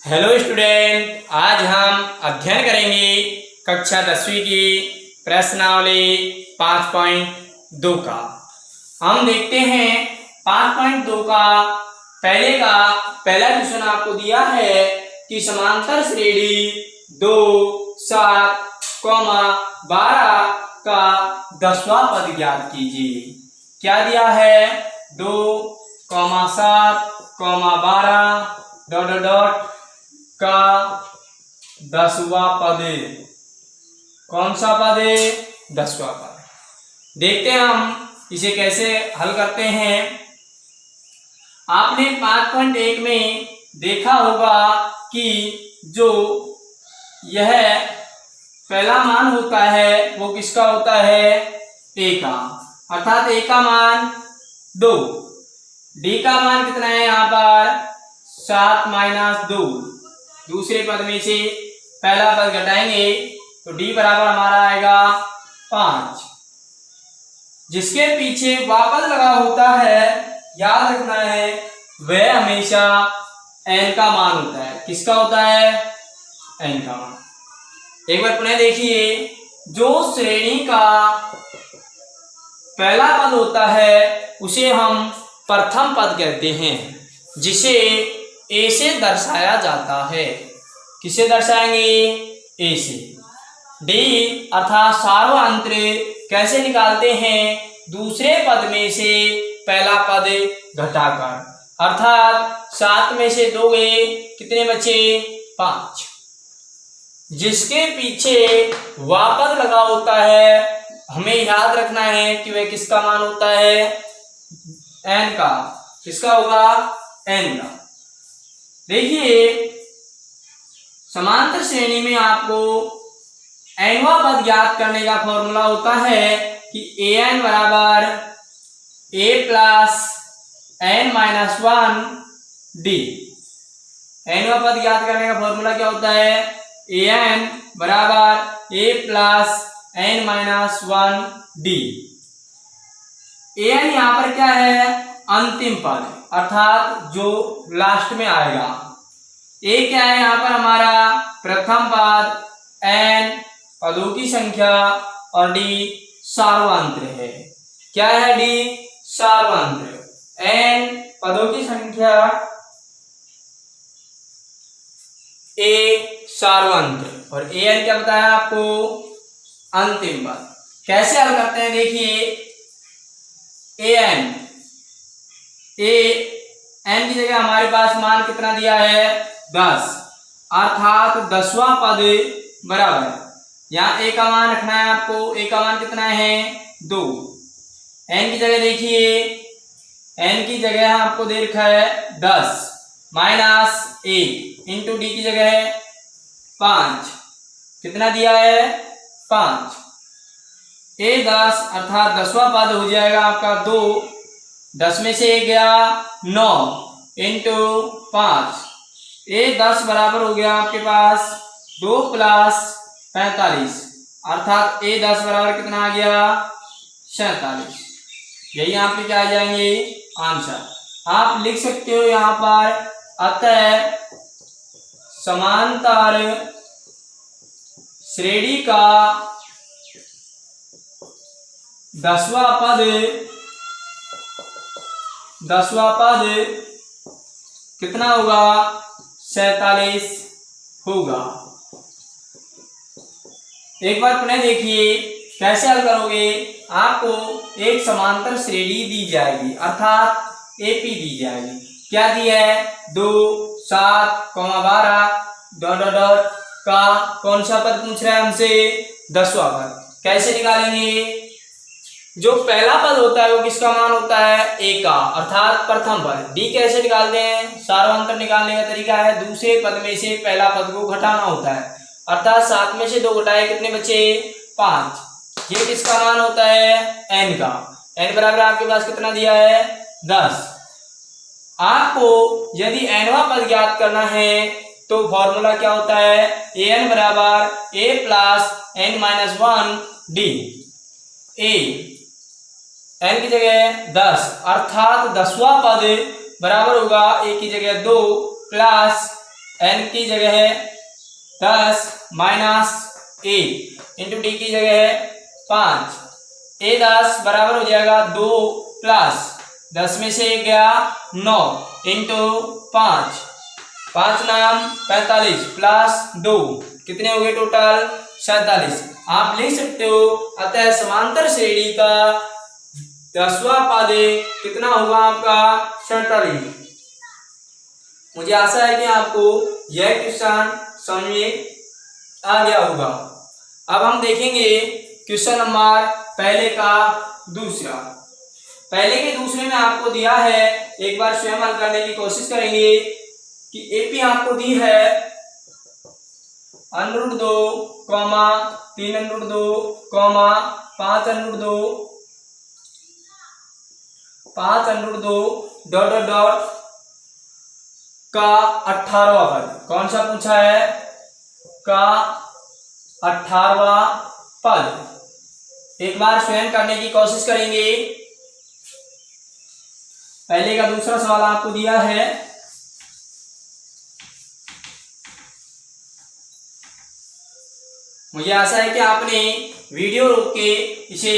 Hello student, आज हम अध्ययन करेंगे कक्षा 10वीं की प्रश्नावली 5.2 का। हम देखते हैं 5.2 का पहला क्वेश्चन आपको दिया है कि समांतर श्रेणी 2, 7, 12 का 10वां पद ज्ञात कीजिए। क्या दिया है? 2, 7, 12 ... का 10वां पद। कौन सा पद है? 10वां पद। देखते हैं हम इसे कैसे हल करते हैं। आपने 5.1 में देखा होगा कि जो यह पहला मान होता है वो किसका होता है? ए का, अर्थात ए का मान 2। डी का मान कितना है यहाँ पर? 7 - 2। दूसरे पद में से पहला पद घटाएंगे तो डी बराबर हमारा आएगा 5। जिसके पीछे वापस लगा होता है, याद रखना है, वह हमेशा n का मान होता है। किसका होता है? n का मान। एक बार पुनः देखिए, जो श्रेणी का पहला पद होता है उसे हम प्रथम पद कहते हैं, जिसे ए से दर्शाया जाता है। किसे दर्शाएंगे? ए से। डी अर्थात सार्वधातुक कैसे निकालते हैं? दूसरे पद में से पहला पद घटाकर, अर्थात 7 में से 2 गए, कितने बचे? 5। जिसके पीछे वापस लगा होता है, हमें याद रखना है कि वह किसका मान होता है? n का। किसका होगा? n का। देखिए, समांतर श्रेणी में आपको nवां पद ज्ञात करने का फॉर्मूला होता है कि an बराबर a प्लस n - 1 d। nवां पद ज्ञात करने का फॉर्मूला क्या होता है? an बराबर a plus n - 1 d। an यहाँ पर क्या है? अंतिम पद, अर्थात जो लास्ट में आएगा। ए क्या है यहाँ पर? हमारा प्रथम पद, n पदों की संख्या और डी सार्वधातुक है। क्या है? डी सार्वधातुक। n पदों की संख्या, ए सार्वधातुक, और an क्या बताया आपको? अंतिम पद। कैसे हल करते हैं? देखिए, n की जगह हमारे पास मान कितना दिया है? 10, अर्थात 10वां पद बराबर, यहाँ a का मान रखना है आपको। a का मान कितना है? 2। n की जगह देखिए, n की जगह आपको दे रखा है 10 - 1 इंटू डी की जगह है 5। कितना दिया है? 5। a 10, अर्थात 10वां पद हो जाएगा आपका 2। 10 में से 1 गया 9 इंटू 5। a 10 बराबर हो गया आपके पास 2 + 45, अर्थात a 10 बराबर कितना आ गया? 47। यही यहाँ पे क्या आ जाएंगे? आंसर। आप लिख सकते हो यहाँ पर, अतः समांतर श्रेणी का 10वां पद कितना होगा? 47 होगा। एक बार पुनः देखिए, कैसे हल करोगे? आपको एक समांतर श्रेणी दी जाएगी, अर्थात एपी दी जाएगी। क्या दी है? 2, 7, 12 ... का कौन सा पद पूछ रहा है हमसे? 10वां पद। कैसे निकालेंगे? जो पहला पद होता है वो किसका मान होता है? ए का, अर्थात प्रथम पद। डी कैसे निकालते हैं? सार्वधातुक निकालने का तरीका है, दूसरे पद में से पहला पद को घटाना होता है, अर्थात 7 में से 2 घटाए, कितने बचे? 5। ये किसका मान होता है? n का। n बराबर आपके पास कितना दिया है? 10। आपको यदि nवां पद ज्ञात करना है तो फॉर्मूला क्या होता है? an बराबर a plus n - 1 d। a n की जगह 10, अर्थात 10वां पद बराबर होगा a की जगह 2 प्लस n की जगह है 10 माइनस 1 इंटू टी की जगह है 5, ए 10 बराबर हो जाएगा 2 प्लस 10 में से 1 गया 9 इंटू 5, 5 नाम 45 प्लस 2 कितने हो गए टोटल 47। आप लिख सकते हो अतः समांतर श्रेणी का 10वां पद कितना होगा आपका 47। मुझे आशा है कि आपको यह क्वेश्चन समझ में आ गया होगा। अब हम देखेंगे क्वेश्चन नंबर पहले का दूसरा। पहले के दूसरे में आपको दिया है, एक बार स्वयं हल करने की कोशिश करेंगे कि एपी आपको दी है √2, 3√2, 5√2 डॉट डॉट डॉट का 18वां पद। कौन सा पूछा है? का 18वां पद। एक बार स्वयं करने की कोशिश करेंगे। पहले का दूसरा सवाल आपको दिया है, मुझे आशा है कि आपने वीडियो रोक के इसे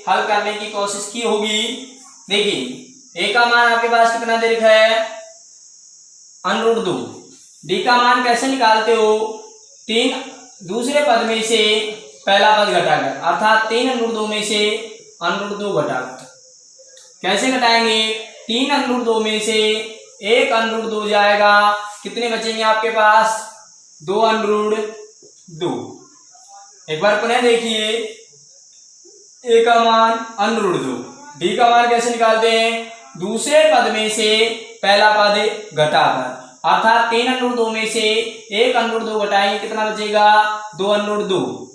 हल करने की कोशिश की होगी। देखिए ए का मान आपके पास कितना दे रखा है √2। डी का मान कैसे निकालते हो? 3 दूसरे पद में से पहला पद घटाकर, अर्थात 3√2 में से √2 घटाकर। कैसे घटाएंगे? 3√2 में से 1√2 जाएगा, कितने बचेंगे आपके पास? 2√2। एक बार पुनः देखिए, ए का मान √2, डी का मान कैसे निकालते हैं? दूसरे पद में से पहला पद घटाकर, अर्थात 3√2 में से 1√2 घटाएंगे, कितना बचेगा? 2√2।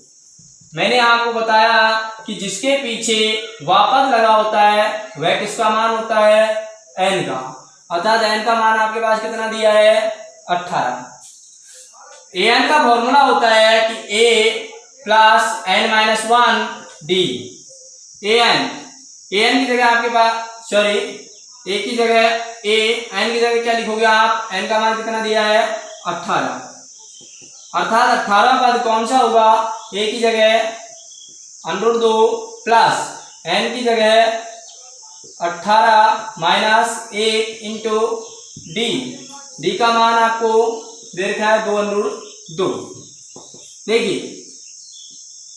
मैंने आपको बताया कि जिसके पीछे वापस लगा होता है वह किसका मान होता है? n का, अर्थात n का मान आपके पास कितना दिया है? 18। an का फॉर्मूला होता है कि a plus n-1 d। an की जगह आपके पास a की जगह n की जगह क्या लिखोगे आप? n का मान कितना दिया है? 18, अर्थात 18 पद कौन सा होगा? a की जगह √2 प्लस n की जगह 18 माइनस 1 इंटू डी का मान आपको दे रखा है 2√2। देखिए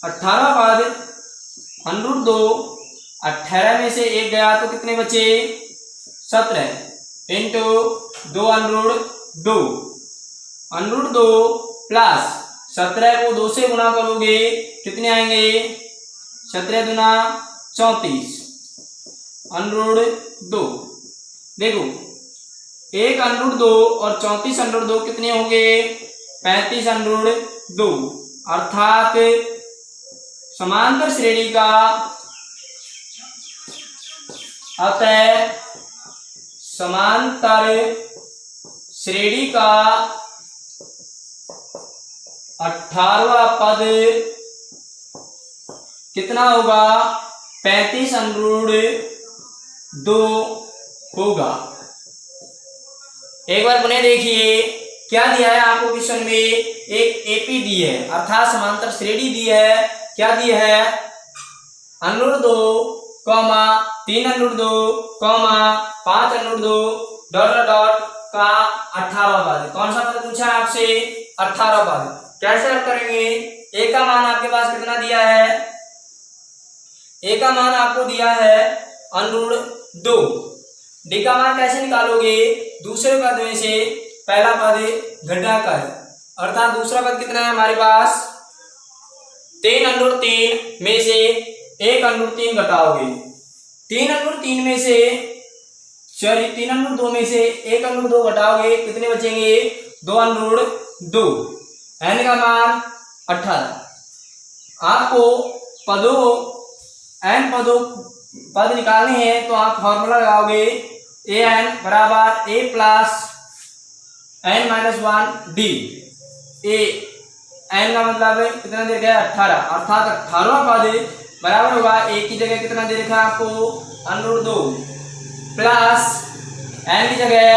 18 पद √2, 18 में से 1 गया तो कितने बचे? 17 इंटू 2√2 प्लस 17 को 2 से गुना करोगे कितने आएंगे? 17 दूना 34 √2। देखो 1√2 और 34√2 कितने होंगे? 35√2, अर्थात समांतर श्रेणी का अतः समांतर श्रेणी का 18वां पद कितना होगा? 35√2 होगा। एक बार पुनः देखिए क्या दिया है आपको क्वेश्चन में? एक एपी दी है, अर्थात समांतर श्रेणी दी है। क्या दी है? √2, 3√2, 5√2 डॉट डॉट का 18वां पद। कौन सा पद पूछा है आपसे? 18वां पद। कैसे हल करेंगे? ए का मान आपके पास कितना दिया है? ए का मान आपको दिया है √2। डी का मान कैसे निकालोगे? दूसरे पद में से पहला पद घटाकर, अर्थात दूसरा पद कितना है हमारे पास? 3√3 में से 1√3 घटाओगे। 3√3 में से 3√2 में से 1√2 घटाओगे, कितने बचेंगे? 2√2। n का मान 18। आपको पद निकालने हैं तो आप फॉर्मूला लगाओगे an बराबर a plus n-1 d। n का मतलब कितना दे रखा है? 18, अर्थात 18वां पद बराबर होगा a की जगह कितना दे रखा है आपको? √2 प्लस n की जगह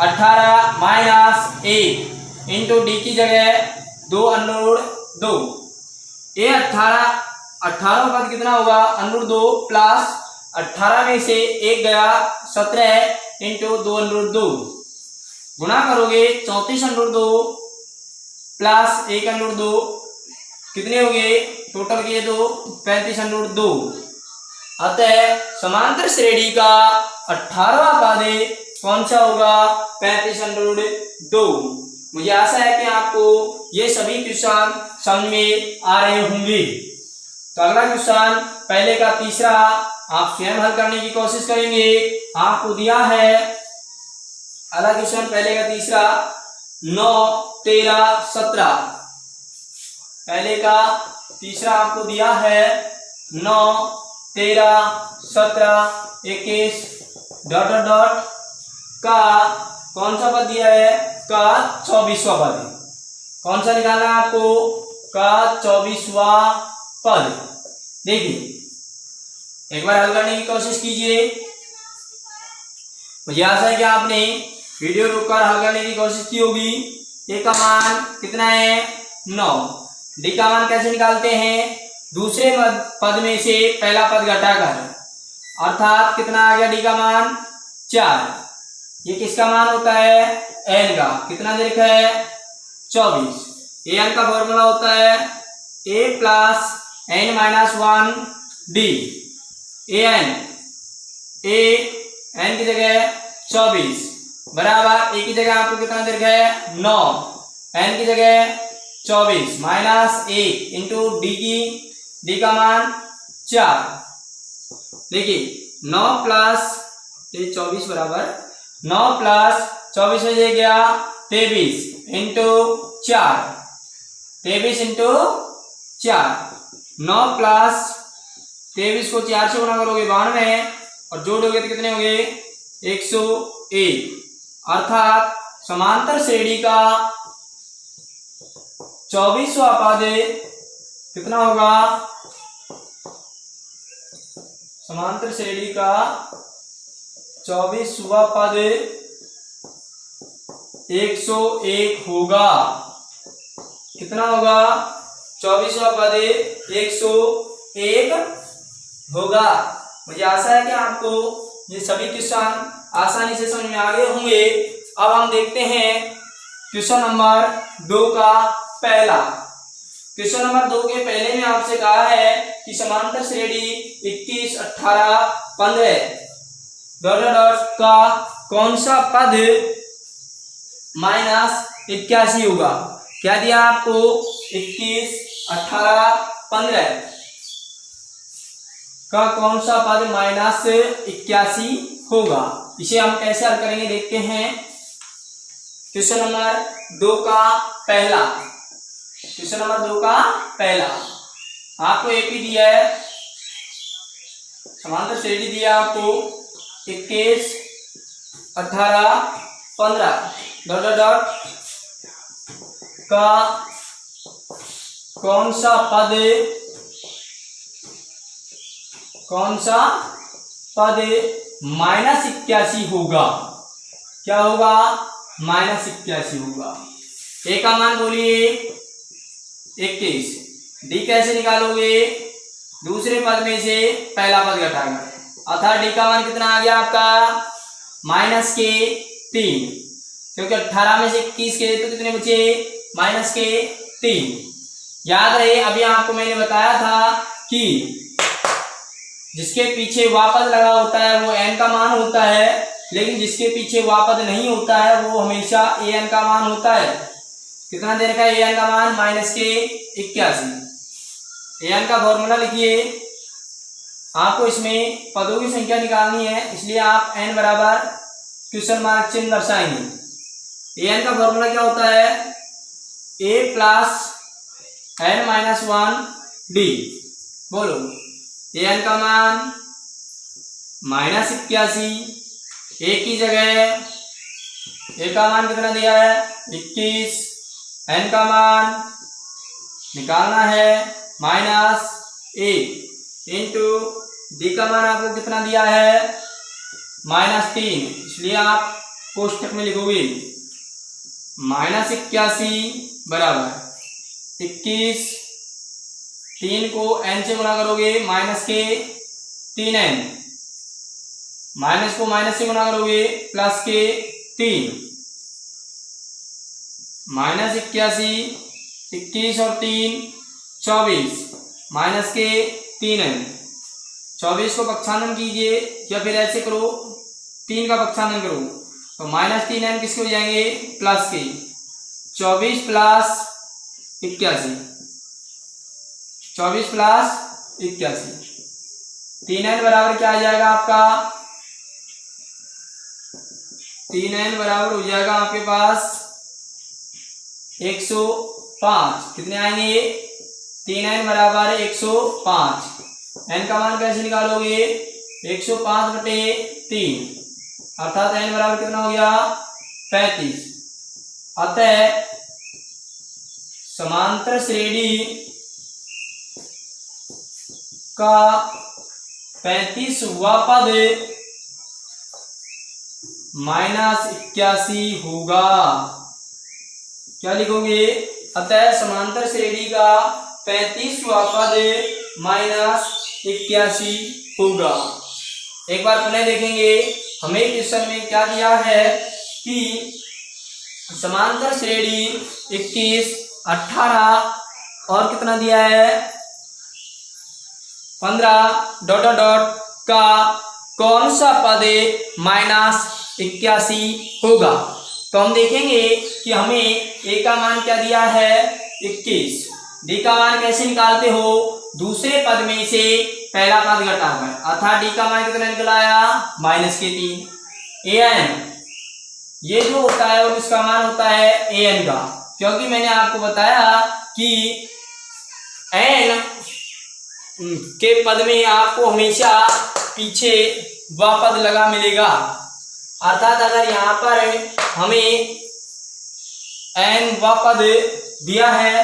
18 माइनस 1 इंटू डी की जगह 2 अंडर 2। ये 18 पद कितना होगा, अंडर 2 प्लस 18 में से 1 गया 17 इंटू 2 अंडर 2, गुणा करोगे 34 अंडर 2 प्लस 1 अंडर 2, कितने हो गए टोटल किए 2, 35 अंडर 2। अतः समांतर श्रेणी का 18वां पद कौन सा होगा, 35 अंडर 2। मुझे आशा है कि आपको ये सभी क्वेश्चन समझ में आ रहे होंगे। तो अगला क्वेश्चन पहले का तीसरा आप स्वयं हल करने की कोशिश करेंगे। आपको दिया है अगला क्वेश्चन पहले का तीसरा 9, 13, 17। पहले का तीसरा आपको दिया है 9, 13, 17, 21 डॉट डॉट डॉट का कौन सा पद दिया है, का 24वां पद है। कौन सा निकालना है आपको, का 24वां पद। देखिए एक बार हल करने की कोशिश कीजिए। मुझे आशा है कि आपने वीडियो रोककर हल करने की कोशिश की होगी। ए का मान कितना है, 9। डी का मान कैसे निकालते हैं, दूसरे पद में से पहला पद घटाकर, अर्थात कितना आ गया डी का मान 4। ये किसका मान होता है, एन का। कितना दे रखा है, 24। ए एन का फॉर्मूला होता है ए plus N minus 1 D. A N की जगह 24 बराबर ए की जगह आपको कितना दे रखा है, 9, एन की जगह 24 माइनस 1 इंटू डी का मान 4। देखिए 9 प्लस 24 बराबर 9 प्लस 24 हो गया 23 इंटू 4, 23 इंटू 4। 9 प्लस 23 को 4 से गुणा करोगे 92 और जोड़ोगे तो कितने हो गए 101। अर्थात समांतर श्रेणी का 24वां पद कितना होगा, समांतर श्रेणी का 24वां पद 101 होगा। कितना होगा, 24वां पद 101 होगा। मुझे आशा है कि आपको ये सभी क्वेश्चन आसानी से समझ में आ गए होंगे। अब हम देखते हैं क्वेश्चन नंबर 2 का पहला। क्वेश्चन नंबर 2 के पहले में आपसे कहा है कि समांतर श्रेणी 21, 18, 15 डॉट डॉट का कौन सा पद माइनस 81 होगा। क्या दिया आपको, 21, 18, 15 का कौन सा पद माइनस 81 होगा। इसे हम कैसे हल करेंगे देखते हैं। क्वेश्चन नंबर 2 का पहला, क्वेश्चन नंबर 2 का पहला आपको एपी दिया है, समांतर श्रेणी दिया आपको 21, 18, 15 डॉट डॉट डॉट का कौन सा पद माइनस 81 होगा। क्या होगा, माइनस 81 होगा। ए का मान बोलिए 21। डी कैसे निकालोगे, दूसरे पद में से पहला पद घटाकर, अर्थात डी का मान कितना आ गया आपका, माइनस के 3, क्योंकि 18 में से 21 के तो कितने बचे, माइनस के 3। याद रहे अभी आपको मैंने बताया था कि जिसके पीछे वापद लगा होता है वो एन का मान होता है, लेकिन जिसके पीछे वापद नहीं होता है वो हमेशा ए एन का मान होता है। कितना दे रखा है, ए एन का मान माइनस के 81। ए एन का फॉर्मूला लिखिए। आपको इसमें पदों की संख्या निकालनी है, इसलिए आप एन बराबर क्वेश्चन मार्क चिन्ह दर्शाएंगे। ए एन का फॉर्मूला क्या होता है, ए प्लस एन माइनस 1 डी। बोलो, ए एन का मान माइनस 81, ए की जगह ए का मान कितना दिया है 21, एन का मान निकालना है माइनस 1 इंटू डी का मान आपको कितना दिया है माइनस 3, इसलिए आप कोष्ठक में लिखोगे -81 बराबर 21, 3 को n से गुणा करोगे माइनस के 3n, माइनस को माइनस से गुणा करोगे प्लस के 3, -81, 21 और 3 24, माइनस के 3n, 24 को पक्षांतन कीजिए या फिर ऐसे करो 3 का पक्षांतन करो तो -3n किसके हो जाएंगे प्लस के 24 प्लस 81, 24 प्लस 81, 3n बराबर क्या आ जाएगा आपका 3n बराबर हो जाएगा आपके पास 105। कितने आएंगे 3n बराबर 105। n का मान कैसे निकालोगे 105/3 अर्थात n बराबर कितना हो गया 35। अतः समांतर श्रेणी का 35वां पद -81 होगा। क्या लिखोगे अतः समांतर श्रेणी का 35वां पद -81 होगा। एक बार पुनः देखेंगे हमें क्वेश्चन में क्या दिया है कि समांतर श्रेणी 21, 18 और कितना दिया है 15 डॉट डॉट डॉट का कौन सा पद -81 होगा। तो हम देखेंगे कि हमें a का मान क्या दिया है 21, d का मान कैसे निकालते हो दूसरे पद में से पहला पद घटाकर, अर्थात d का मान कितना निकला आया -3। an ये जो होता है वो इसका मान होता है an का, क्योंकि मैंने आपको बताया कि n के पद में आपको हमेशा पीछे व पद लगा मिलेगा। अर्थात अगर यहाँ पर हमें n व पद दिया है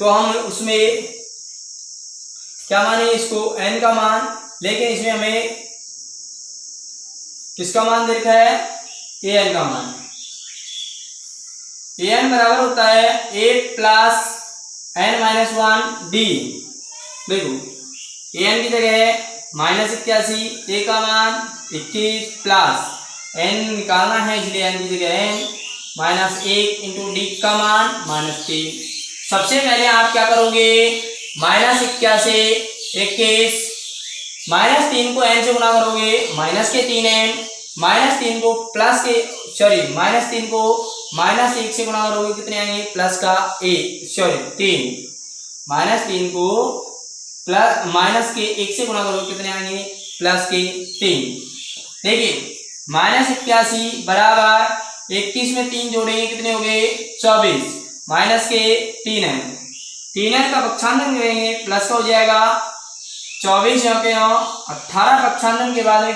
तो हम उसमें क्या माने इसको n का मान, लेकिन इसमें हमें किसका मान दे रखा है an का मान। an बराबर होता है 8 प्लस n-1 d। देखो an की जगह -81, a का मान 21 प्लस n निकालना है इसलिए n की जगह n -1 इंटू d का मान -3। सबसे पहले आप क्या करोगे -81, 21 -3 को n से गुणा करोगे माइनस के 3n, -3 को प्लस के -3 को -1 से गुणा करोगे कितने आएंगे प्लस का 3, -3 को प्लस माइनस के 1 से गुणा करोगे कितने आएंगे प्लस के 3। देखिए -81 बराबर 21 में 3 जोड़ेंगे कितने हो गए 24, माइनस के 3n, 3n का पक्षांतन करेंगे प्लस का हो जाएगा 24 यहाँ पे 18 पक्षांतन के बाद में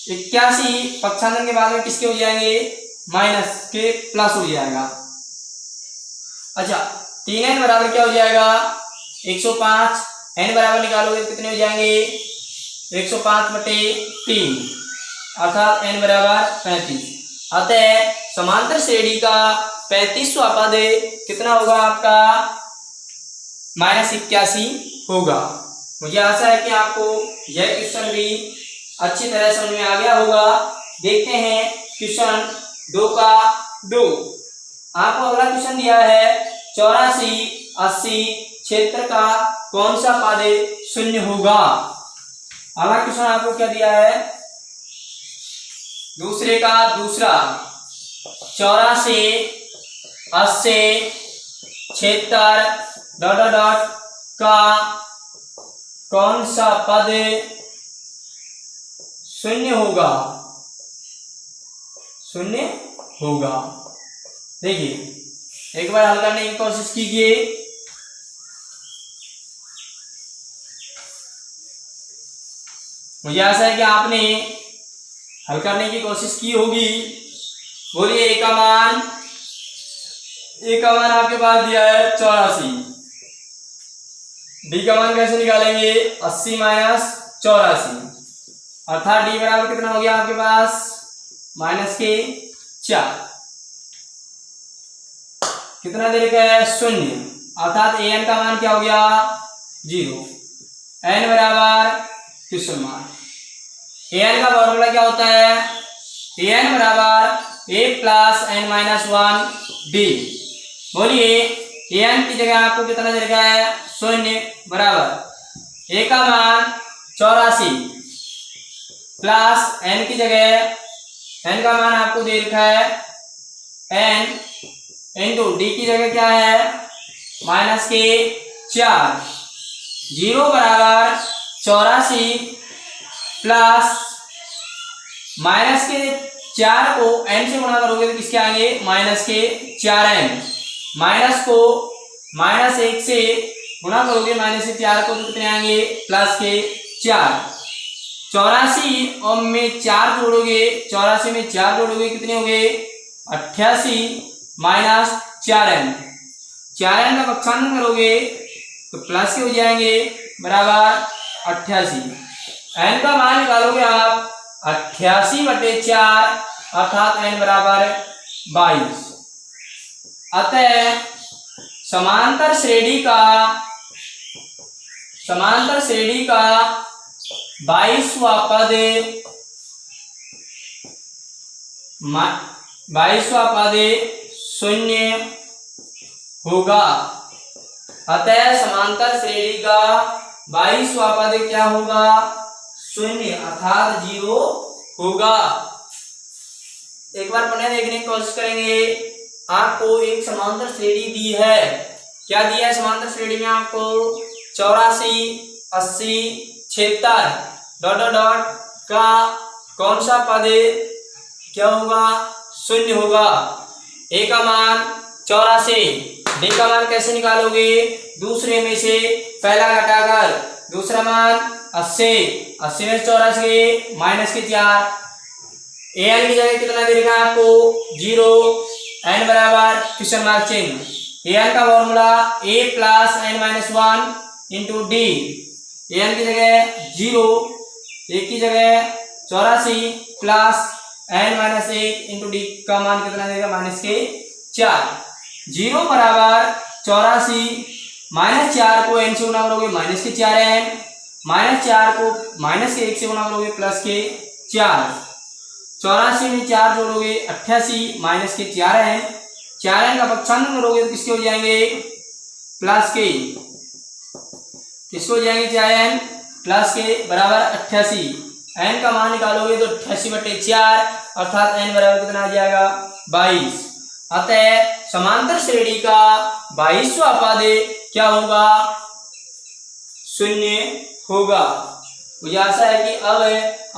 81 पक्षांतन के बाद में किसके हो जाएंगे माइनस के प्लस हो जाएगा। अच्छा 3n बराबर क्या हो जाएगा 105, n बराबर निकालोगे कितने हो जाएंगे 105/3 अर्थात n बराबर 35। अतः समांतर श्रेणी का 35वां पद कितना होगा आपका -81 होगा। मुझे आशा है कि आपको यह क्वेश्चन भी अच्छी तरह समझ में आ गया होगा। देखते हैं क्वेश्चन 2 का 2। आपको अगला क्वेश्चन दिया है 84, 80 क्षेत्र का कौन सा पद शून्य होगा। अगला क्वेश्चन आपको क्या दिया है दूसरे का दूसरा 84, 80 76 डॉट डॉट डॉट का कौन सा पद शून्य होगा, शून्य होगा। देखिए एक बार हल करने की कोशिश कीजिए। मुझे आशा है कि आपने हल करने की कोशिश की होगी। बोलिए a का मान आपके पास दिया है 84, d का मान कैसे निकालेंगे 80 - 84 अर्थात d बराबर कितना हो गया आपके पास माइनस के 4 कितना दे रखा है 0, अर्थात an का मान क्या हो गया 0। n बराबर क्वेश्चन मार्क। an का फॉर्मूला क्या होता है an बराबर a plus n minus 1 d। बोलिए an की जगह आपको कितना दे रखा है 0 बराबर a का मान 84 प्लस n की जगह n का मान आपको दे रखा है n इंटू डी की जगह क्या है माइनस के 4। 0 बराबर 84 प्लस माइनस के 4 को n से गुणा करोगे तो किसके आएंगे माइनस के 4n। माइनस को माइनस 1 से गुणा करोगे माइनस के 4 को तो कितने आएंगे प्लस के 4। 84 और में 4 जोड़ोगे 84 में 4 जोड़ोगे कितने हो गए 88 माइनस 4n। 4n का पक्षांतर करोगे तो प्लस के हो जाएंगे बराबर 88। n का मान निकालोगे आप 88/4 अर्थात n बराबर 22। अतः समांतर श्रेणी का 22वां पद 0 होगा। अतः समांतर श्रेणी का 22वां पद क्या होगा 0 अर्थात 0 होगा। एक बार पुनः देखने की कोशिश करेंगे। आपको एक समांतर श्रेणी दी है। क्या दिया है समांतर श्रेणी में आपको 84 80 76 डॉट डॉट डॉट का कौन सा पद क्या होगा 0 होगा। ए का मान 84, डी का मान कैसे निकालोगे दूसरे में से पहला घटाकर दूसरा मान 80 में 84 माइनस के 4। an की जगह कितना दे रखा है आपको 0, n बराबर क्वेश्चन मार्क चिन्ह। an का formula a plus n minus 1 into D. an की जगह 0, a की जगह 84 plus n minus 1 into D का मान कितना देगा माइनस के 4। 0 बराबर 84 माइनस 4 को n से गुणा करोगे माइनस के 4n, माइनस 4 को माइनस के 1 से गुणा करोगे प्लस के 4। 84 में 4 जोड़ोगे 88 माइनस के 4n, 4n का पक्षांतर करोगे तो किसके हो जाएंगे प्लस के, किसके हो जाएंगे 4n प्लस के बराबर 88। n का मान निकालोगे तो 88/4 अर्थात n बराबर कितना आ जाएगा 22। अतः समांतर श्रेणी का 22वां पद क्या होगा 0 होगा। मुझे आशा है कि अब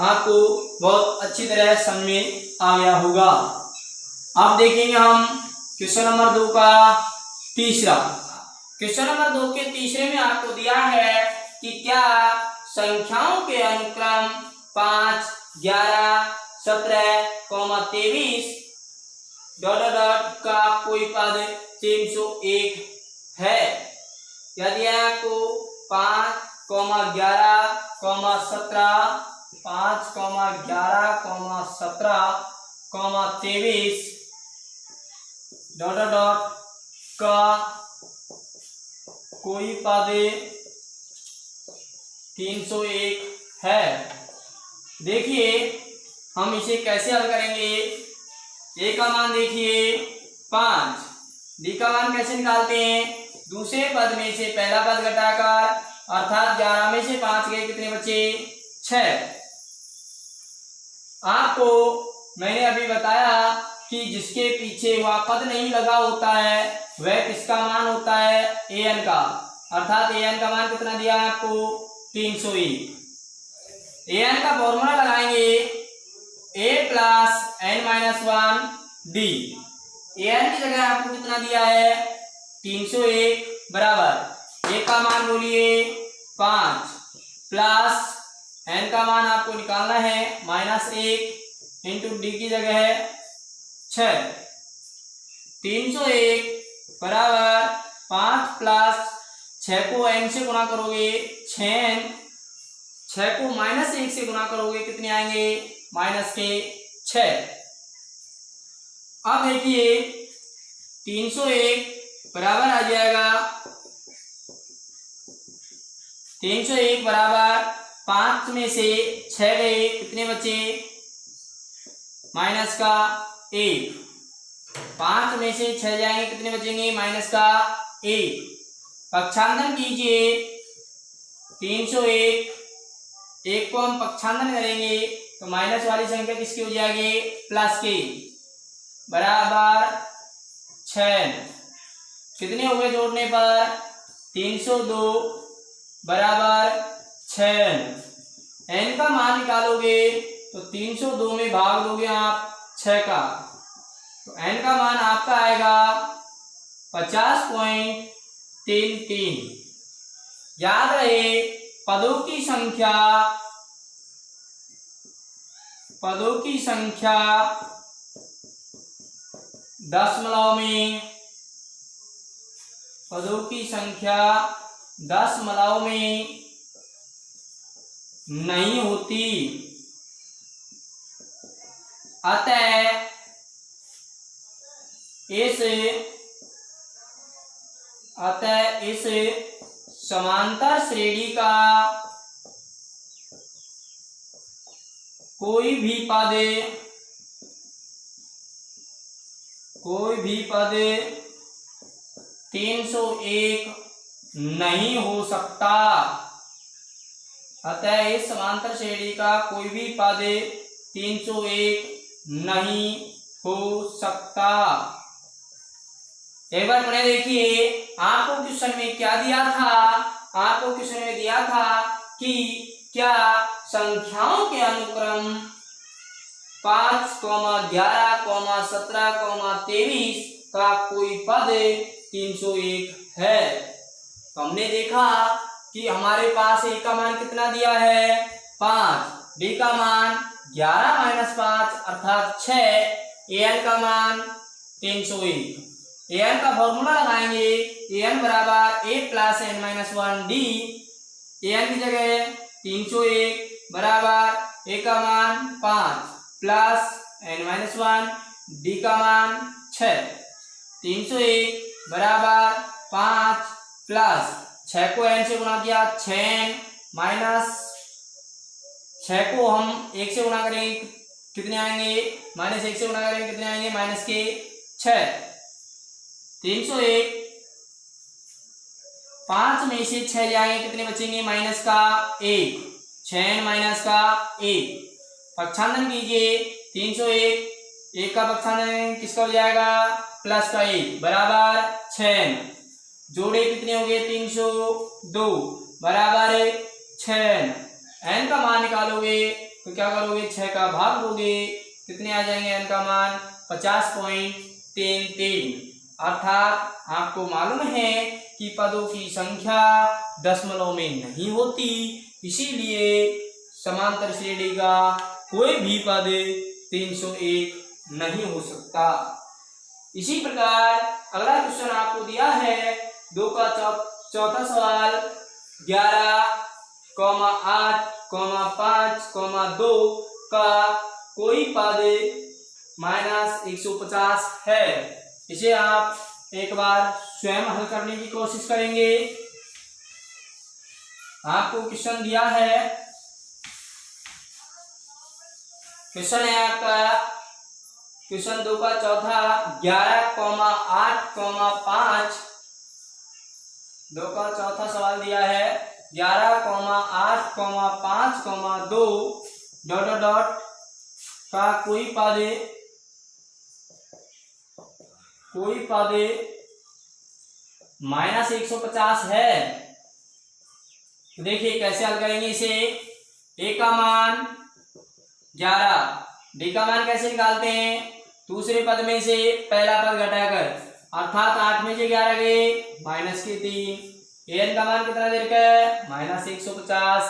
आपको बहुत अच्छी तरह समझ में आ गया होगा। अब देखेंगे हम क्वेश्चन नंबर 2 का तीसरा। क्वेश्चन नंबर 2 के तीसरे में आपको दिया है कि क्या संख्याओं के अनुक्रम 5 11 17 23 डॉट डॉट का कोई पद 301 है। क्या दिया है आपको 5 11 17 5 11 17 23 डॉट डॉट का कोई पद 301 है। देखिए हम इसे कैसे हल करेंगे। ए का मान देखिए 5, डी का मान कैसे निकालते हैं दूसरे पद में से पहला पद घटाकर अर्थात 11 में से 5 गए कितने बचे 6। आपको मैंने अभी बताया कि जिसके पीछे वह पद नहीं लगा होता है वह किसका मान होता है an का, अर्थात an का मान कितना दिया है आपको 301। an का फॉर्मूला लगाएंगे a plus n minus 1 d। an की जगह आपको कितना दिया है 301 बराबर a का मान बोलिए 5 प्लस n का मान आपको निकालना है -1 इंटू डी की जगह है 6। 301 बराबर 5 प्लस 6 को n से गुणा करोगे 6n, 6 को -1 से गुणा करोगे कितने आएंगे -6। अब देखिए 301 बराबर आ जाएगा 301 बराबर 5 में से 6 गए, कितने बचे? माइनस का 1। 5 में से 6 जाएंगे, कितने बचेंगे? माइनस का 1। पक्षांतन कीजिए 301, 1 को हम पक्षांतन करेंगे तो माइनस वाली संख्या किसकी हो जाएगी? प्लस की, बराबर 6। कितने हो गए जोड़ने पर? 302 बराबर 6। n का मान निकालोगे तो 302 में भाग दोगे आप 6 का, तो n का मान आपका आएगा 50.33। याद रहे पदों की संख्या दशमलव में, पदों की संख्या दशमलव में नहीं होती, अतः इस समांतर श्रेणी का कोई भी पद 301 नहीं हो सकता। अतः इस समांतर श्रेणी का कोई भी पद 301 नहीं हो सकता। एक बार पढ़े देखिए, आपको क्वेश्चन में क्या दिया था? आपको क्वेश्चन में दिया था कि क्या संख्याओं के अनुक्रम 5, 11, 17, 23 का कोई पद 301 है। तो हमने देखा कि हमारे पास a का मान कितना दिया है? 5, b का मान 11 माइनस 5 अर्थात 6, an का मान 301। an का फॉर्मूला लगाएंगे, an बराबर a plus n minus 1 d। an की जगह 301 बराबर a का मान 5 प्लस n माइनस 1, d का मान 6। 301 बराबर 5 प्लस 6 को n से गुणा किया 6n माइनस 6 को हम 1 से गुणा करेंगे, कितने आएंगे? माइनस 1 से गुणा करेंगे, कितने आएंगे? माइनस के 6। 301 5 में से 6 जाएंगे, कितने बचेंगे? माइनस का 1, 6 माइनस का 1। पक्षांतन कीजिए 301, 1 का पक्षांतन किसका हो जाएगा? प्लस का 1 बराबर 6। जोड़े कितने हो गए? 302 बराबर 6। n का मान निकालोगे तो क्या करोगे? 6 का भाग दोगे, कितने आ जाएंगे? n का मान 50.33। अर्थात आपको मालूम है कि पदों की संख्या दशमलव में नहीं होती, इसीलिए समांतर श्रेणी का कोई भी पद 301 नहीं हो सकता। इसी प्रकार अगला क्वेश्चन आपको दिया है 2 का चौथा सवाल 11, 8, 5, 2 का कोई पद -150 है। इसे आप एक बार स्वयं हल करने की कोशिश करेंगे। आपको क्वेश्चन दिया है, क्वेश्चन है आपका क्वेश्चन 2 का चौथा 11, 8, 5। 2 का चौथा सवाल दिया है 11, 8, 5, 2 डॉट डॉट डॉट का कोई पद -150 है। तो देखिए कैसे हल करेंगे इसे। a का मान 11, d का मान कैसे निकालते हैं? दूसरे पद में से पहला पद घटाकर, अर्थात 8 में से 11 गए माइनस के 3। an का मान कितना दे रखा है? -150।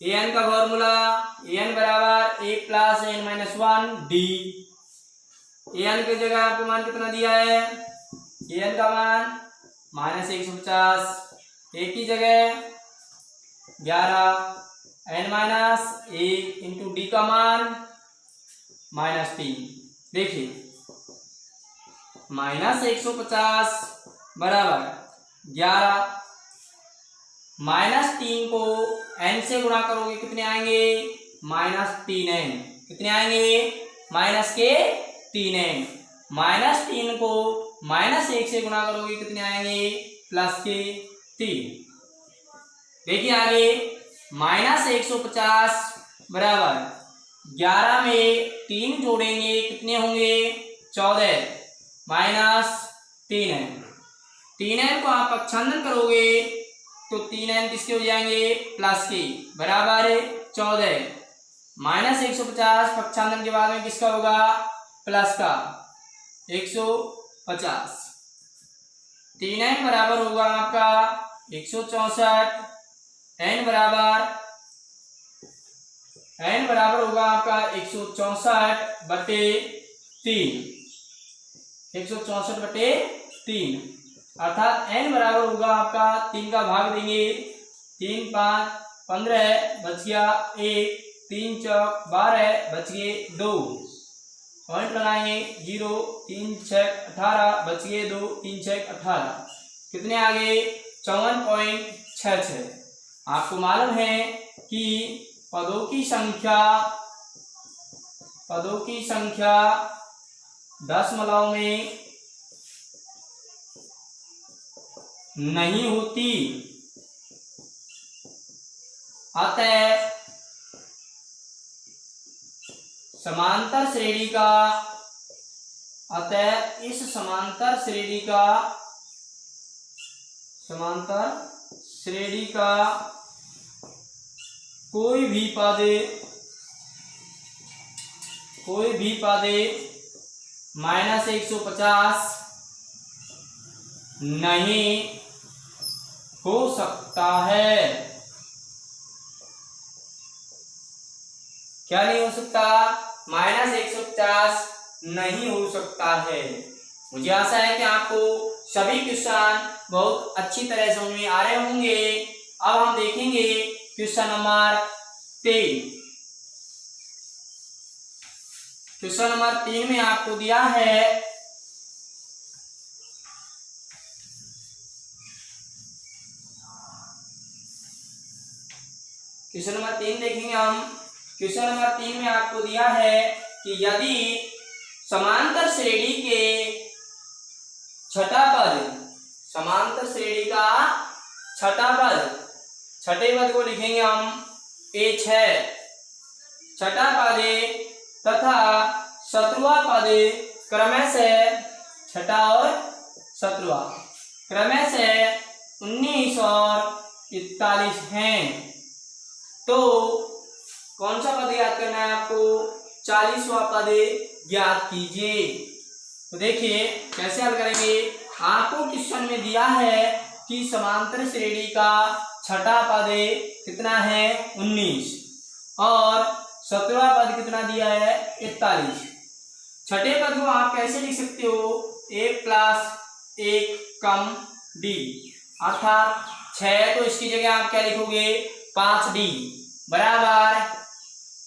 an का फॉर्मूला an बराबर a plus n minus 1 d। an की जगह आपको मान कितना दिया है? an का मान -150, a की जगह 11 n माइनस 1 इंटू d का मान -3। देखिए माइनस 150 बराबर 11 माइनस 3 को n से गुणा करोगे कितने आएंगे माइनस 3n कितने आएंगे माइनस के 3n माइनस 3 को माइनस 1 से गुणा करोगे कितने आएंगे प्लस के 3। देखिए आगे माइनस 150 बराबर 11 में 3 जोड़ेंगे कितने होंगे 14 माइनस 3n को आप पक्षांतरण करोगे तो 3n किसके हो जाएंगे प्लस के बराबर 14 माइनस 150 पक्षांतरण के बाद में किसका होगा प्लस का 150 3n बराबर होगा आपका 164 n बराबर होगा आपका 164 बटे 3 164 बटे 3 अर्थात n बराबर होगा आपका 3 का भाग देंगे 3 5 15 बच गया 1 3 चौक 12 बच गए 2 पॉइंट लगाएंगे 0 3 6 18 बच गए 2 3 6 18 कितने आ गए 54.66। आपको मालूम है कि पदों की संख्या दशमलव में नहीं होती, अतः इस समांतर श्रेणी का कोई भी पद माइनस 150 नहीं हो सकता है। क्या नहीं हो सकता माइनस 150 नहीं हो सकता है। मुझे आशा है कि आपको सभी क्वेश्चन बहुत अच्छी तरह समझ में आ रहे होंगे। अब हम देखेंगे क्वेश्चन नंबर 3। क्वेश्चन नंबर 3 में आपको दिया है क्वेश्चन नंबर 3 देखेंगे हम। क्वेश्चन नंबर 3 में आपको दिया है कि यदि समांतर श्रेणी के छठा पद छठे पद को लिखेंगे हम A6 छठा पद तथा सत्रवा पद क्रमशः छठा और सत्रवा क्रमशः 19 और 41 हैं, तो कौन सा पद याद करना है आपको 40वां पद ज्ञात कीजिए। तो देखिए कैसे हल करेंगे। आपको क्वेश्चन में दिया है कि समांतर श्रेणी का छठा पद कितना है 19 और सत्रहवां पद कितना दिया है 41। छठे पद को आप कैसे लिख सकते हो a प्लस 1 कम d, अर्थात 6 तो इसकी जगह आप क्या लिखोगे 5d बराबर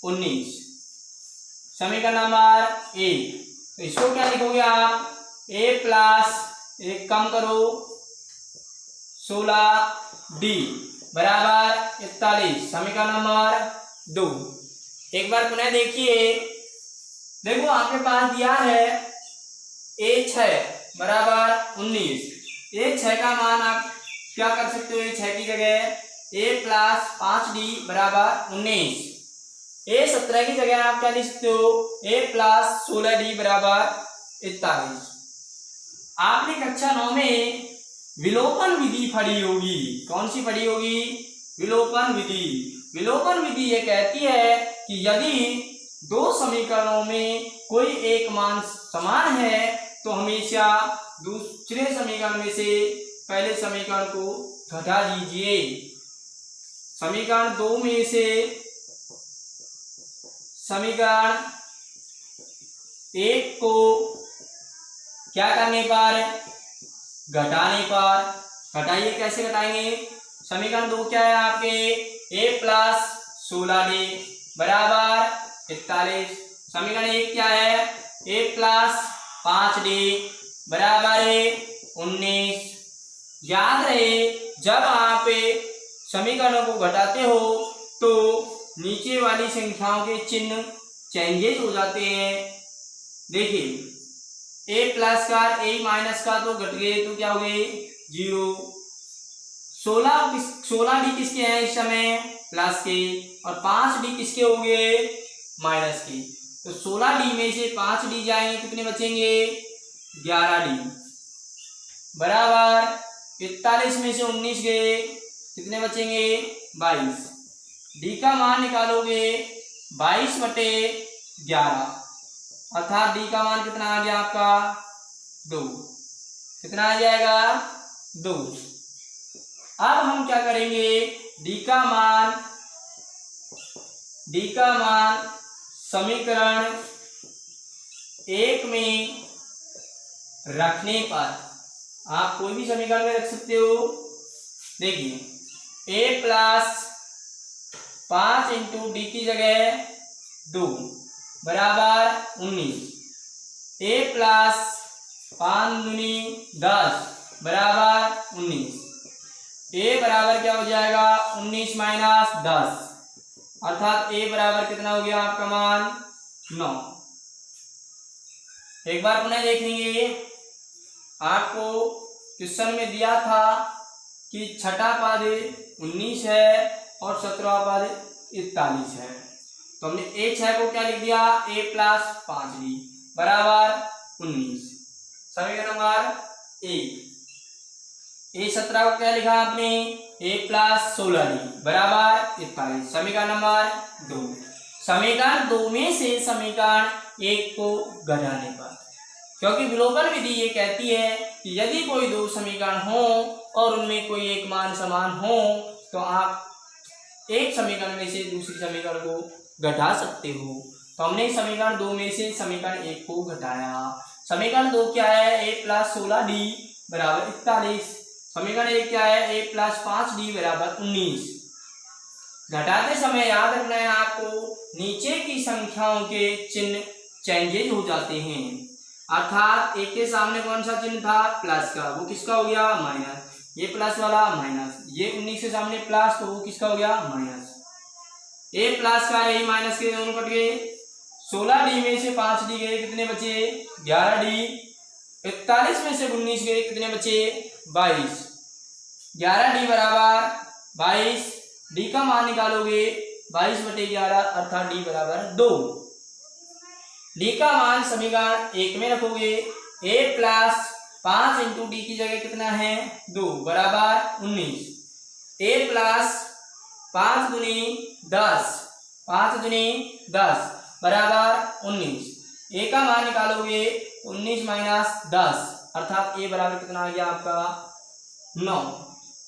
19। समीकरण नंबर 1, तो इसको क्या लिखोगे आप a प्लस 1 कम करो 16d बराबर 41। समीकरण नंबर 2। एक बार पुनः देखिए, देखो आपके पास दिया है a6 बराबर 19। a6 का मान आप क्या कर सकते हो a6 की जगह a प्लस 5d बराबर 19। a17 की जगह आप क्या लिख सकते हो a प्लस 16d बराबर 41। आपने कक्षा 9 में विलोपन विधि पढ़ी होगी। कौन सी पढ़ी होगी विलोपन विधि। विलोपन विधि ये कहती है कि यदि दो समीकरणों में कोई एक मान समान है तो हमेशा दूसरे समीकरण में से पहले समीकरण को घटा दीजिए। समीकरण 2 में से समीकरण 1 को क्या करने पर घटाने पर। घटाइए, कैसे घटाएंगे। समीकरण 2 क्या है आपके a प्लस 16d बराबर 41। समीकरण 1 क्या है a प्लस 5d बराबर है 19। याद रहे जब आप समीकरणों को घटाते हो तो नीचे वाली संख्याओं के चिन्ह चेंजेस हो जाते हैं। देखिए ए प्लस का ए माइनस का तो घट गए तो क्या हुए 0। 16 डी किसके हैं इस समय प्लस के और 5 डी किसके हो गए माइनस के। तो 16 डी में से 5 डी जाएंगे कितने बचेंगे 11 डी बराबर 41 में से 19 गए कितने बचेंगे 22। डी का मान निकालोगे 22/11 अर्थात डी का मान कितना आ गया आपका 2। कितना आ जाएगा 2। अब हम क्या करेंगे डी का मान समीकरण 1 में रखने पर आप कोई भी समीकरण में रख सकते हो। देखिए a प्लस 5 इंटू डी की जगह 2 बराबर 19। a प्लस 5 दूनी 10 बराबर 19। a बराबर क्या हो जाएगा 19 माइनस 10 अर्थात a बराबर कितना हो गया आपका मान 9। एक बार पुनः देखेंगे आपको क्वेश्चन में दिया था कि छठा पद 19 है और 17वां पद 41 है। तो हमने a6 को क्या लिख दिया a प्लस 5d बराबर 19। समीकरण नंबर 1। a17 को क्या लिखा आपने a प्लस 16d बराबर 41। समीकरण नंबर 2। समीकरण 2 में से समीकरण 1 को घटाने पर, क्योंकि विलोपन विधि ये कहती है कि यदि कोई दो समीकरण हो और उनमें कोई एक मान समान हो तो आप एक समीकरण में से दूसरी समीकरण को घटा सकते हो। तो हमने समीकरण 2 में से समीकरण 1 को घटाया। समीकरण 2 क्या है a प्लस 16d बराबर 41। समीकरण 1 क्या है a प्लस 5d बराबर 19। घटाते समय याद रखना है आपको नीचे की संख्याओं के चिन्ह चेंजेज हो जाते हैं। अर्थात एक के सामने कौन सा चिन्ह था प्लस का, वो किसका हो गया माइनस। ये प्लस वाला माइनस, ये 19 के सामने प्लस तो वो किसका हो गया माइनस। ए प्लस का यही माइनस के दोनों कट गए। 16 डी में से 5 डी गए कितने बचे 11 डी। 41 में से 19 गए कितने बचे 22। 11 डी बराबर 22। डी का मान निकालोगे 22/11 अर्थात डी बराबर 2। डी का मान समीकरण 1 में रखोगे a प्लस 5 इंटू डी की जगह कितना है 2 बराबर 19। a प्लस 5 दूनी 10 5 दूनी 10 बराबर 19। a का मान निकालोगे 19 माइनस 10 अर्थात a बराबर कितना आ गया आपका 9।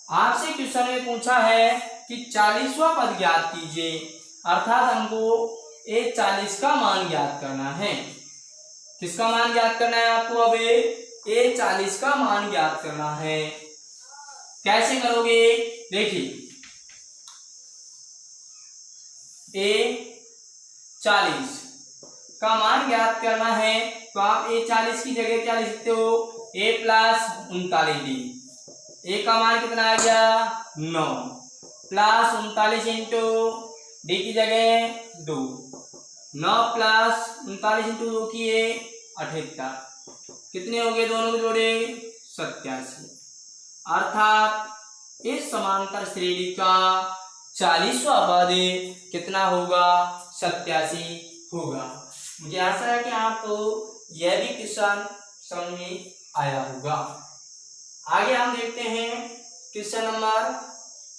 आपसे क्वेश्चन में पूछा है कि 40वां पद ज्ञात कीजिए, अर्थात हमको a 40 का मान ज्ञात करना है। किसका मान ज्ञात करना है आपको अब a 40 का मान ज्ञात करना है। कैसे करोगे देखिए a 40 का मान ज्ञात करना है तो आप a 40 की जगह क्या लिख सकते हो a प्लस 39d। a का मान कितना आ गया 9 प्लस 39 इंटू डी की जगह 2। 9 प्लस 39 इंटू 2 किए 78 कितने हो गए दोनों के जोड़े 87। अर्थात इस समांतर श्रेणी का 40वां पद कितना होगा 87 होगा। मुझे आशा है कि आपको यह भी क्वेश्चन समझ में आया होगा। आगे हम देखते हैं क्वेश्चन नंबर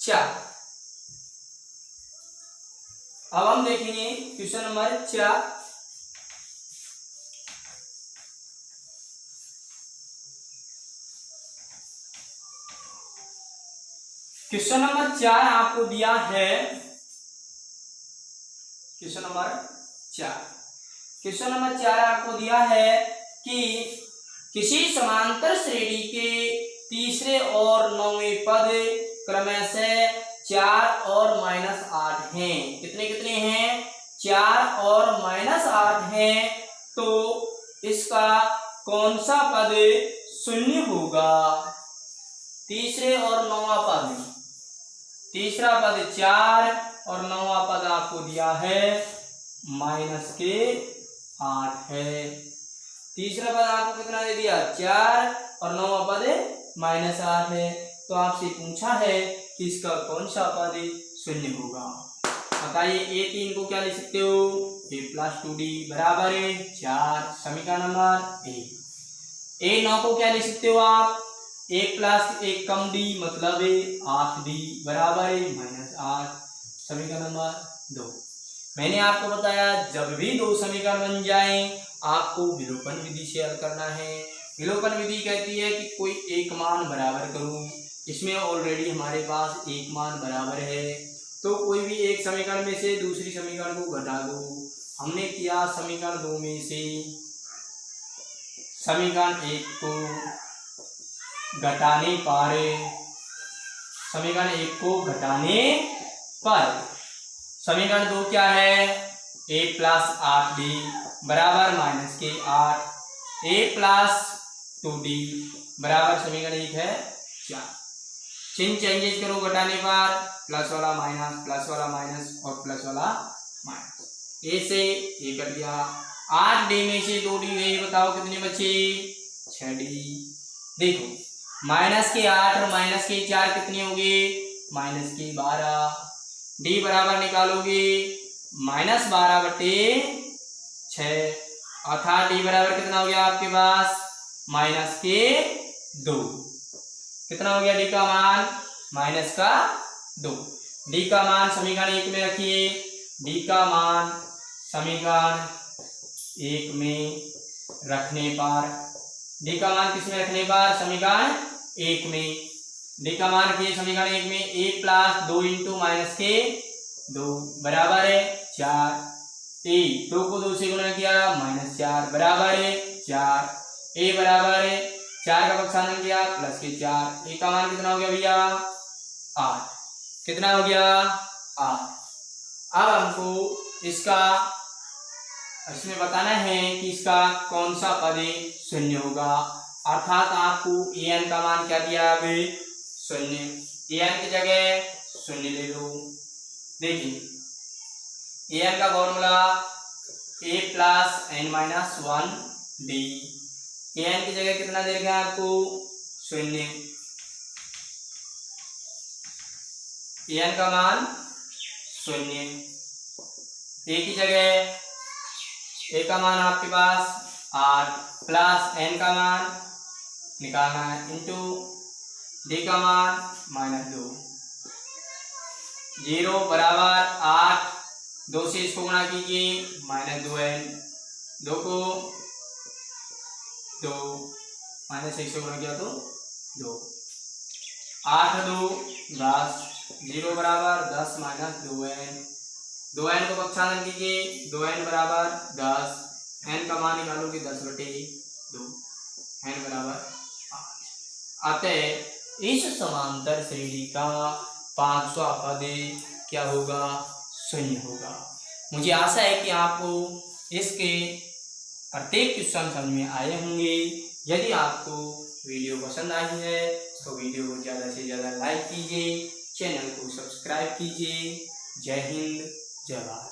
4। अब हम देखेंगे क्वेश्चन नंबर 4। क्वेश्चन नंबर 4 आपको दिया है। क्वेश्चन नंबर 4 आपको दिया है कि किसी समांतर श्रेणी के तीसरे और 9वें पद क्रमशः 4 और -8 हैं। कितने कितने हैं 4 और -8 हैं। तो इसका कौन सा पद शून्य होगा? तीसरे और नौवां पद, तीसरा पद 4 और नौवां पद आपको दिया है -8 है। तीसरा पद आपको कितना दे दिया? 4 और नौवां पद -8 है। तो आपसे पूछा है कि इसका कौन सा पद शून्य होगा? बताइए। A3 को क्या लिख सकते हो? a + 2d बराबर है 4, समीकरण नंबर 1। A9 को क्या लिख सकते हो आप? a + 1 कम d मतलब 8d बराबर है -8, समीकरण नंबर 2। मैंने आपको बताया जब भी दो समीकरण बन जाएं आपको विलोपन विधि से हल करना है। विलोपन विधि कहती है कि कोई एक मान बराबर करूं, इसमें ऑलरेडी हमारे पास एक मान बराबर है, तो कोई भी एक समीकरण में से दूसरी समीकरण को घटा दो। हमने किया समीकरण 2 में से समीकरण 1 को घटाने पर, समीकरण 1 को घटाने पर समीकरण 2 क्या है? a + 8d बराबर -8, a + 2d बराबर समीकरण 1 है 4। चिन्ह चेंजेस करो घटाने पर, प्लस वाला माइनस और प्लस वाला माइनस। a से a कट गया, 8d में से 2d गई, बताओ कितने बचे? 6d। देखो -8 और -4 कितने हो गए? -12। d बराबर निकालोगे -12/6, अर्थात d बराबर कितना हो गया आपके पास? -2। कितना हो गया d का मान? -2। d का मान समीकरण 1 में रखिए। d का मान समीकरण 1 में रखने पर, d का मान किसमें रखने पर? समीकरण 1 में। d का मान रखिए समीकरण 1 में, a + 2 × -2 बराबर है 4, a 2 को 2 से गुणा किया -4 बराबर है 4, a बराबर है 4 का पक्षांतर किया +4, a का मान कितना हो गया भैया? 8। कितना हो गया? 8। अब हमको इसमें बताना है कि इसका कौन सा पद शून्य होगा, अर्थात आपको an का मान क्या दिया है? 0। an की जगह 0 ले लो। देखिए an का फॉर्मूला a + n-1d, an की जगह कितना दे रखा है आपको? 0। an का मान 0, a की जगह a का मान आपके पास 8 प्लस n का मान निकालना है इंटू d का मान -2, 0 बराबर 8, 2 से इसको गुणा कीजिए -2n, 2 को 2 -1 से गुणा किया तो 2, 8 2 10, 0 बराबर 10 -2n, 2n को पक्षांतर कीजिए, 2n बराबर 10, n का मान निकालोगे 10/2, n बराबर 5। अतः इस समांतर श्रेणी का 5वां पद क्या होगा? शून्य होगा। मुझे आशा है कि आपको इसके प्रत्येक क्वेश्चन समझ में आए होंगे। यदि आपको वीडियो पसंद आई है तो वीडियो को ज़्यादा से ज़्यादा लाइक कीजिए, चैनल को सब्सक्राइब कीजिए। जय हिंद, जय भारत।